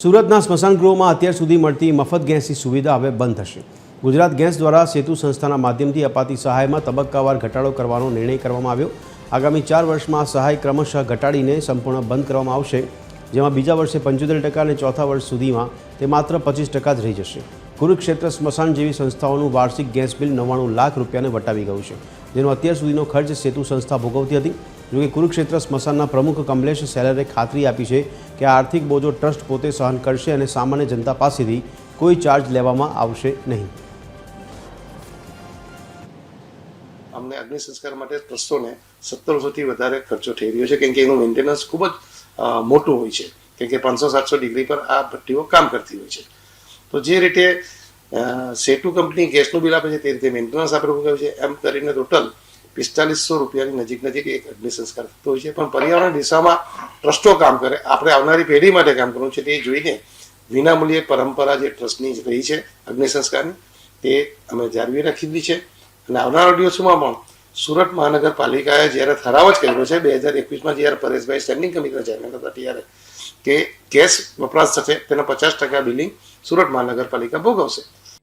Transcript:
સુરતના સ્મશાન ગૃહોમાં અત્યાર સુધી મળતી મફત ગેસની સુવિધા હવે બંધ થશે. ગુજરાત ગેસ દ્વારા સેતુ સંસ્થાના માધ્યમથી અપાતી સહાયમાં તબક્કાવાર ઘટાડો કરવાનો નિર્ણય કરવામાં આવ્યો. આગામી 4 વર્ષમાં આ સહાય ક્રમશઃ ઘટાડીને સંપૂર્ણ બંધ કરવામાં આવશે, જેમાં બીજા વર્ષે 75% અને ચોથા વર્ષ સુધીમાં તે માત્ર 25% જ રહી જશે. કુરુક્ષેત્ર સ્મશાન જેવી સંસ્થાઓનું વાર્ષિક ગેસ બિલ 99 લાખ રૂપિયાને વટાવી ગયું છે, જેનો અત્યાર સુધીનો ખર્ચ સેતુ સંસ્થા ભોગવતી હતી. જોકે કુરુક્ષેત્ર સ્મશાનના પ્રમુખ કમલેશ સેલરે ખાતરી આપી છે કે આ આર્થિક બોજો ટ્રસ્ટ પોતે સહન કરશે અને સામાન્ય જનતા પાસેથી કોઈ ચાર્જ લેવામાં આવશે નહીં. અમને અગ્નિ સંસ્કાર માટે ટ્રસ્ટોને 17 વર્ષથી વધારે ખર્ચો થઈ રહ્યો છે, કેમ કે એનું મેન્ટેનન્સ ખૂબ જ મોટું હોય છે, કેમ કે 500-700 ડિગ્રી પર આ ભઠ્ઠીઓ કામ કરતી હોય છે. તો જે રીતે સેતુ કંપની ગેસનું બિલ આપે છે તે રીતે મેન્ટેનન્સ આપવું ગયું છે. એમ કરીને ટોટલ 4500 રૂપિયાની નજીક એક અગ્નિ સંસ્કાર થતો હોય છે. પણ પર્યાવરણ દિશામાં ટ્રસ્ટો કામ કરે, આપણે આવનારી પેઢી માટે કામ કરવું છે તે જોઈને વિનામૂલ્યે પરંપરા જે ટ્રસ્ટની રહી છે અગ્નિ સંસ્કારની તે અમે જાળવી રાખી છે. અને આવનારા દિવસોમાં પણ સુરત મહાનગરપાલિકાએ જ્યારે ઠરાવ જ કર્યો છે 2021માં, જ્યારે પરેશભાઈ સ્ટેન્ડિંગ કમિટીના ચેરમેન હતા ત્યારે, કે ગેસ વપરાશ થશે તેના 50% બિલિંગ સુરત મહાનગરપાલિકા ભોગવશે.